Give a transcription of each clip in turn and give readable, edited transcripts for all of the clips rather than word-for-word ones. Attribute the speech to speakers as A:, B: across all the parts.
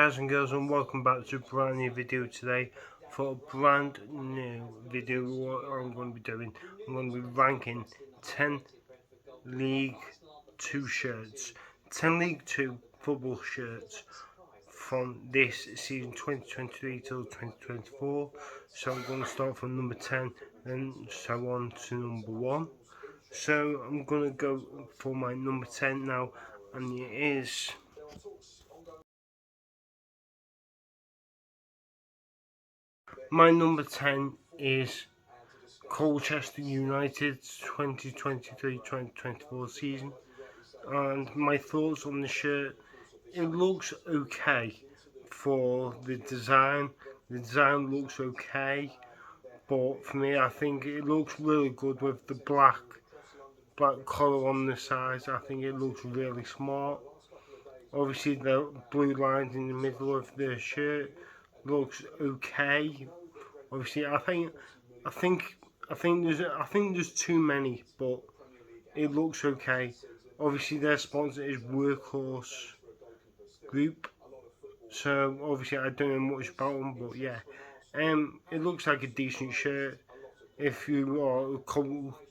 A: guys and girls, and welcome back to a brand new video today. For a brand new video, what I'm going to be doing, I'm going to be ranking 10 League 2 shirts, 10 League 2 football shirts from this season 2023 till 2024. So I'm going to start from number 10, then so on to number 1. So I'm going to go for my number 10 now, and it is my number 10 is Colchester United's 2023-2024 season, and my thoughts on the shirt: it looks okay for the design. The design looks okay, but for me, I think it looks really good with the black collar on the sides. I think it looks really smart. Obviously, the blue lines in the middle of the shirt looks okay. Obviously, I think there's too many, but it looks okay. Obviously, their sponsor is Workhorse Group, so obviously I don't know much about them, but yeah, it looks like a decent shirt. If you are a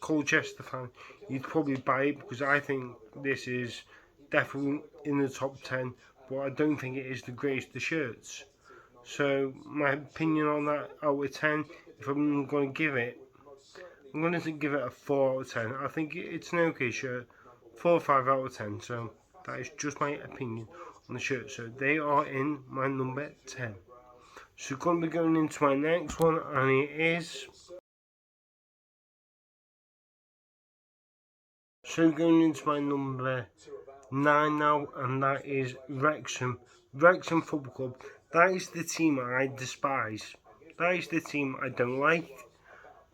A: Colchester fan, you'd probably buy it because I think this is definitely in the top 10, but I don't think it is the greatest of shirts. So my opinion on that out of 10, if I'm going to give it, I'm going to give it a 4 out of 10. I think it's an okay shirt, 4 or 5 out of 10. So that is just my opinion on the shirt. So they are in my number 10. So going to be going into my next one, and it is. So going into my number 9 now, and that is Wrexham. Wrexham Football Club. That is the team I despise. That is the team I don't like.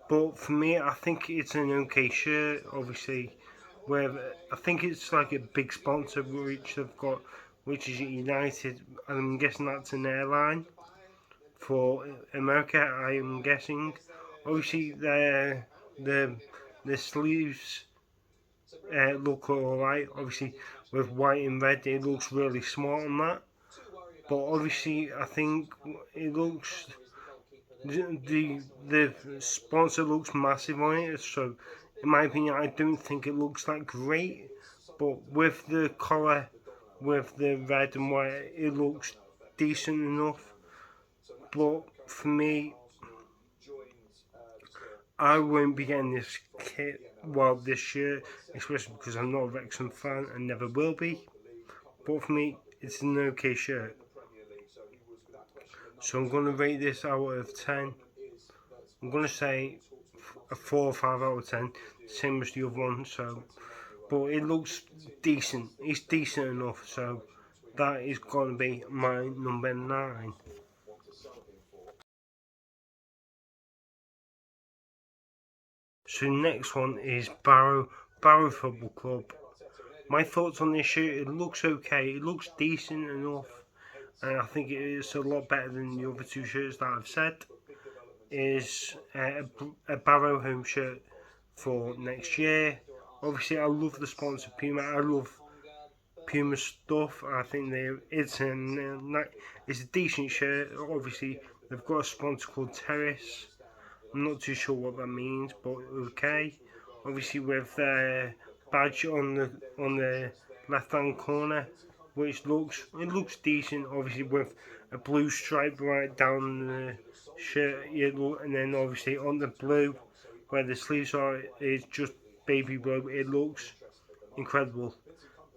A: But for me, I think it's an okay shirt. Obviously, where I think it's like a big sponsor which they've got, which is United. I'm guessing that's an airline for America. I am guessing. Obviously, the sleeves look alright. Obviously, with white and red, it looks really smart on that. But obviously, I think it looks the sponsor looks massive on it. So, in my opinion, I don't think it looks that great. But with the colour, with the red and white, it looks decent enough. But for me, I won't be getting this kit, well, this year, especially because I'm not a Wrexham fan and never will be. But for me, it's an okay shirt. So I'm going to rate this out of 10. I'm going to say a 4 or 5 out of 10, same as the other one. So, but it looks decent. It's decent enough. So that is going to be my number 9. So next one is Barrow Football Club. My thoughts on this shirt: it looks okay. It looks decent enough, and I think it is a lot better than the other two shirts that I've said. Is a Barrow home shirt for next year. Obviously, I love the sponsor Puma. I love Puma stuff. I think it's a decent shirt. Obviously, they've got a sponsor called Terrace. I'm not too sure what that means, but okay. Obviously, with their badge on the left hand corner, which looks decent. Obviously, with a blue stripe right down the shirt, and then obviously on the blue where the sleeves are is just baby blue. It looks incredible.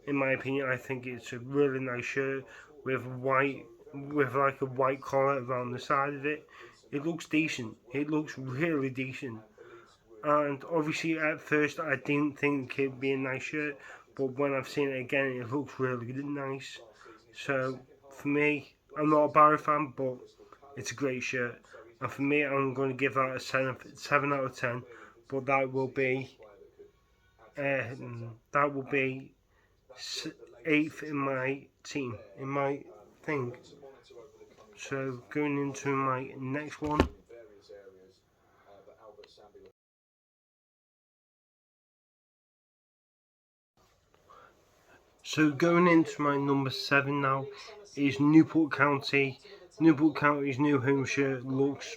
A: In my opinion, I think it's a really nice shirt with like a white collar around the side of it. It looks decent. It looks really decent. And obviously, at first, I didn't think it'd be a nice shirt, but when I've seen it again, it looks really nice. So for me, I'm not a Barrow fan, but it's a great shirt. And for me, I'm going to give that a 7 out of 10. But that will be 8th in my team, in my thing. So going into my next one. So going into my number 7 now is Newport County. Newport County's new home shirt looks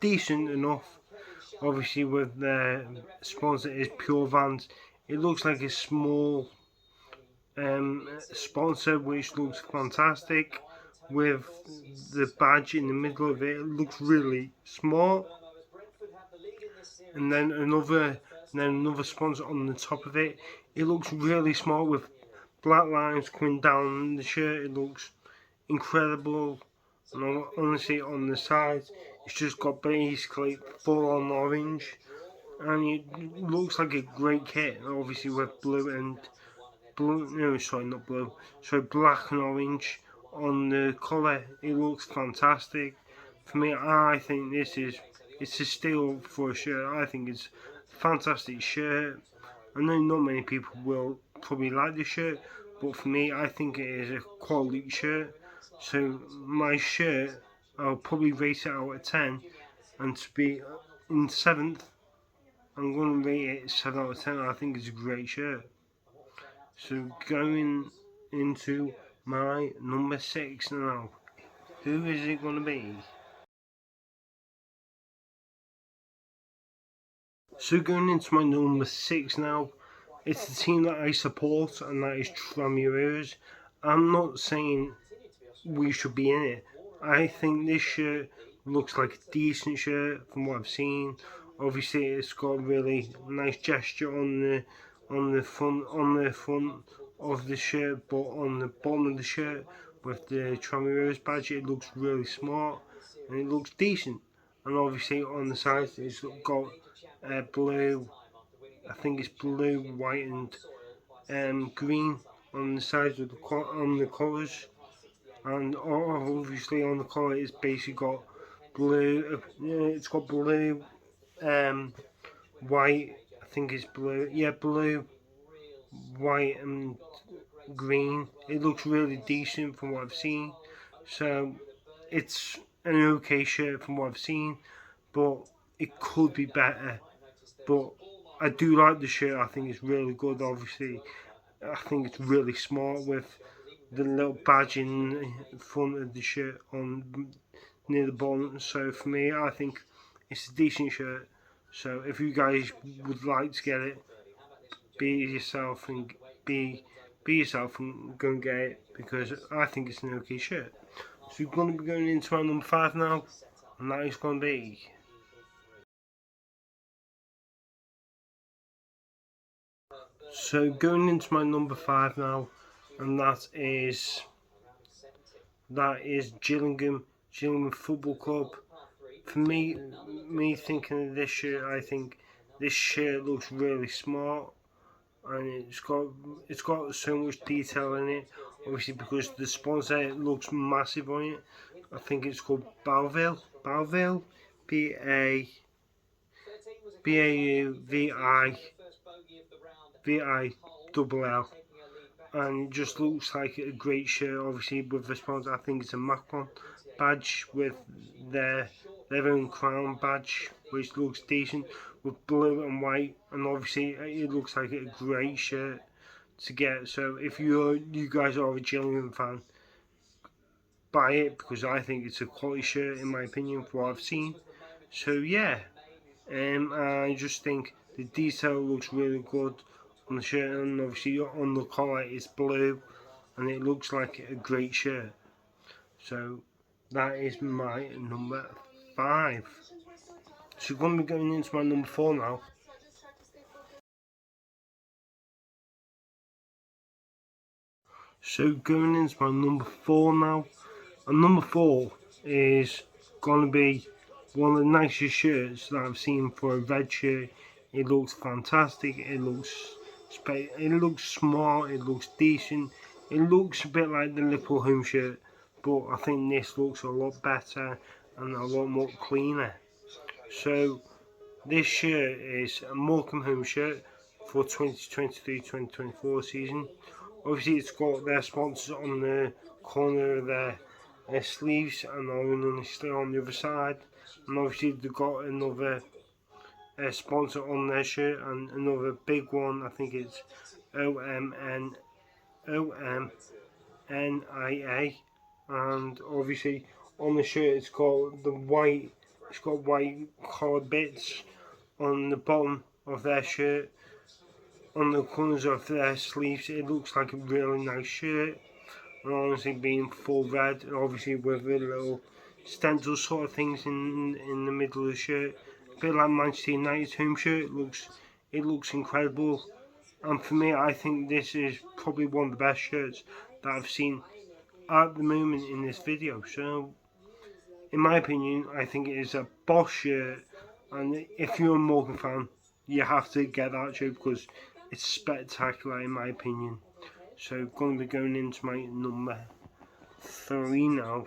A: decent enough. Obviously, with their sponsor is Pure Vans, it looks like a small sponsor which looks fantastic. With the badge in the middle of it, it looks really smart. And then another sponsor on the top of it. It looks really smart with black lines coming down the shirt. It looks incredible. And honestly, on the sides, it's just got basically full on orange, and it looks like a great kit. Obviously, with black and orange on the colour. It looks fantastic. For me, I think it's a steal for a shirt. I think it's a fantastic shirt. I know not many people will probably like the shirt, but for me, I think it is a quality shirt. So my shirt, I'll probably rate it out of 10, and to be in 7th, I'm going to rate it 7 out of 10. I think it's a great shirt. So going into my number 6 now. Who is it going to be? So going into my number 6 now, it's the team that I support, and that is Tramuros. I'm not saying we should be in it. I think this shirt looks like a decent shirt from what I've seen. Obviously, it's got a really nice gesture on the front of the shirt, but on the bottom of the shirt with the Tramuros badge, it looks really smart and it looks decent. And obviously, on the sides, it's got blue. I think it's blue, white, and green on the sides of the colours, and obviously on the collar it's basically got blue. It's got blue, white. I think it's blue. Yeah, blue, white, and green. It looks really decent from what I've seen. So it's an okay shirt from what I've seen, but it could be better. But I do like the shirt. I think it's really good. Obviously, I think it's really smart with the little badge in front of the shirt on near the bottom. So for me, I think it's a decent shirt. So if you guys would like to get it, be yourself and be yourself and go and get it, because I think it's an okay shirt. So we're going to be going into our number 5 now, and that is going to be. So going into my number 5 now, and that is Gillingham Football Club. For me thinking of this shirt, I think this shirt looks really smart, and it's got so much detail in it. Obviously, because the sponsor looks massive on it. I think it's called Balville, BAUVIVILL, and it just looks like a great shirt. Obviously, with the sponsor, I think it's a Macron badge with their own crown badge, which looks decent with blue and white, and obviously it looks like a great shirt to get. So if you guys are a Gillingham fan, buy it, because I think it's a quality shirt in my opinion for what I've seen. So yeah, I just think the detail looks really good on the shirt, and obviously on the collar it's blue, and it looks like a great shirt. So that is my number 5. So we're going to be going into my number 4 now. So going into my number 4 now, and number 4 is going to be one of the nicest shirts that I've seen for a red shirt. It looks fantastic. It looks smart. It looks decent. It looks a bit like the Liverpool home shirt, but I think this looks a lot better and a lot more cleaner. So this shirt is a Morecambe home shirt for 2023-2024 season. Obviously, it's got their sponsors on the corner of their sleeves, and honestly on the other side. And obviously, they've got another sponsor on their shirt, and another big one. I think it's OMNIA, and obviously on the shirt it's got white coloured bits on the bottom of their shirt, on the corners of their sleeves. It looks like a really nice shirt, and honestly being full red, and obviously with the little stencil sort of things in the middle of the shirt, a bit like Manchester United's home shirt. It looks incredible, and for me I think this is probably one of the best shirts that I've seen at the moment in this video. So in my opinion, I think it is a boss shirt, and if you're a Morgan fan, you have to get that shirt because it's spectacular in my opinion. So going to be going into my number 3 now.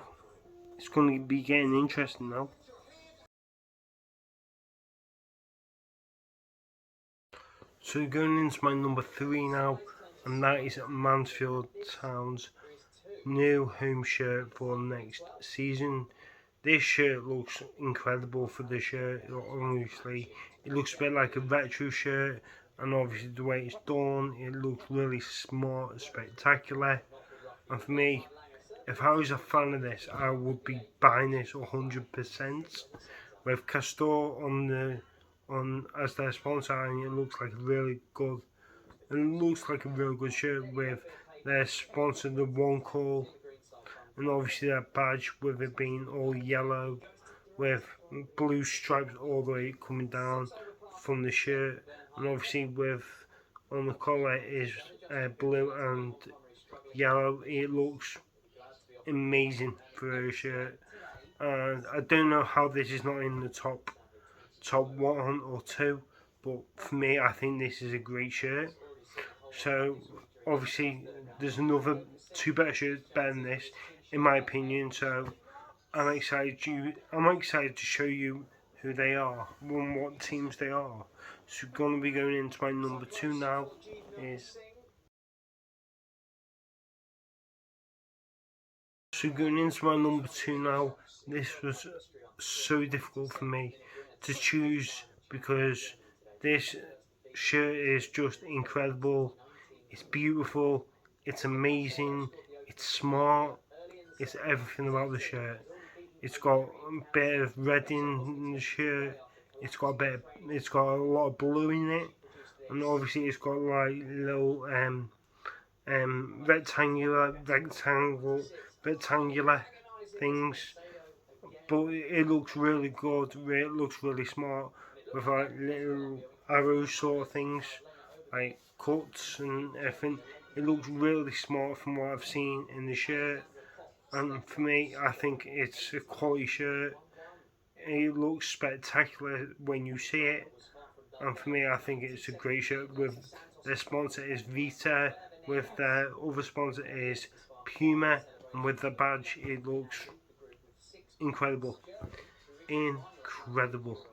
A: It's going to be getting interesting now. So going into my number 3 now, and that is Mansfield Town's new home shirt for next season. This shirt looks incredible for the shirt, obviously. It looks a bit like a retro shirt, and obviously the way it's done, it looks really smart, spectacular. And for me, if I was a fan of this, I would be buying this 100%. With Castor on as their sponsor, and it looks like a really good. It looks like a really good shirt with their sponsor, the One Call, and obviously that badge with it being all yellow with blue stripes all the way coming down from the shirt, and obviously with on the collar is blue and yellow. It looks amazing for a shirt, and I don't know how this is not in the top 1 or 2, but for me I think this is a great shirt. So obviously there's another 2 better shirts better than this in my opinion, so I'm excited to show you who they are and what teams they are. So going to be going into my number 2 now is So going into my number 2 now, this was so difficult for me to choose because this shirt is just incredible. It's beautiful, it's amazing, it's smart, it's everything about the shirt. It's got a bit of red in the shirt, it's got a lot of blue in it, and obviously it's got like little rectangular things, but it looks really good. It looks really smart with like little arrow sort of things, like cuts and everything. It looks really smart from what I've seen in the shirt, and for me, I think it's a quality shirt. It looks spectacular when you see it, and for me, I think it's a great shirt. With their sponsor is Vita, with their other sponsor is Puma, and with the badge, it looks incredible. Incredible.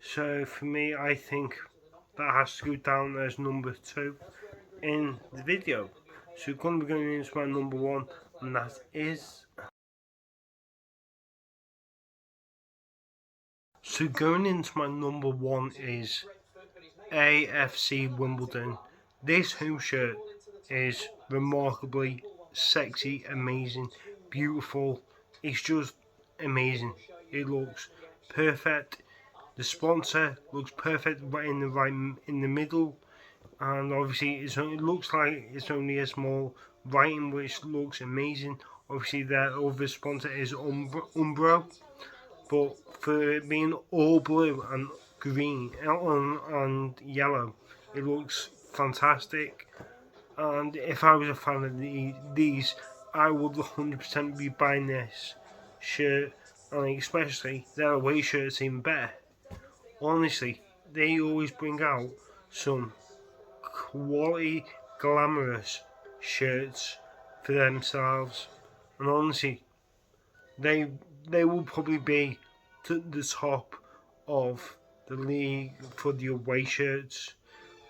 A: So for me, I think that has to go down as number 2 in the video. So we're going to be going into my number 1, and that is. So going into my number 1 is AFC Wimbledon. This home shirt is remarkably sexy, amazing, beautiful. It's just amazing. It looks perfect. The sponsor looks perfect right in the middle, and obviously it looks like it's only a small writing, which looks amazing. Obviously, their other sponsor is Umbro, but for it being all blue and green and yellow, it looks fantastic. And if I was a fan of these, I would 100% be buying this shirt, and especially their away shirts even better. Honestly, they always bring out some quality, glamorous shirts for themselves, and honestly, they they will probably be to the top of the league for the away shirts,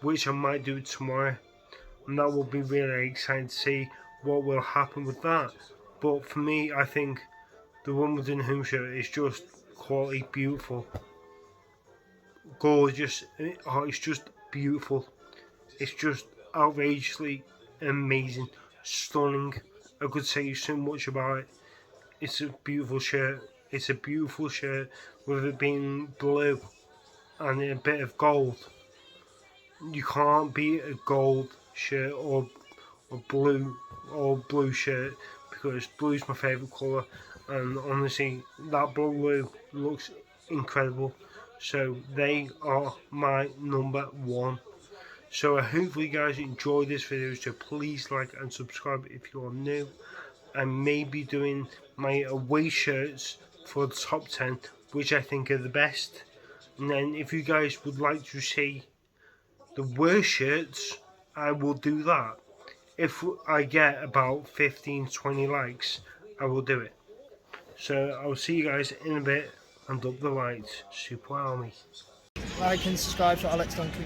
A: which I might do tomorrow, and that will be really exciting to see what will happen with that. But for me, I think the Wimbledon home shirt is just quality, beautiful, gorgeous. It's just beautiful. It's just outrageously amazing, stunning, I could say so much about it. It's a beautiful shirt. It's a beautiful shirt with it being blue and a bit of gold. You can't beat a gold shirt or blue shirt because blue's my favourite colour, and honestly that blue looks incredible. So they are my number one. So I hope you guys enjoyed this video, so please like and subscribe if you are new. I may be doing my away shirts for the top 10, which I think are the best. And then if you guys would like to see the worst shirts, I will do that. If I get about 15-20 likes, I will do it. So I'll see you guys in a bit, and up the lights, Super Army.
B: Like and subscribe for Alex Duncan.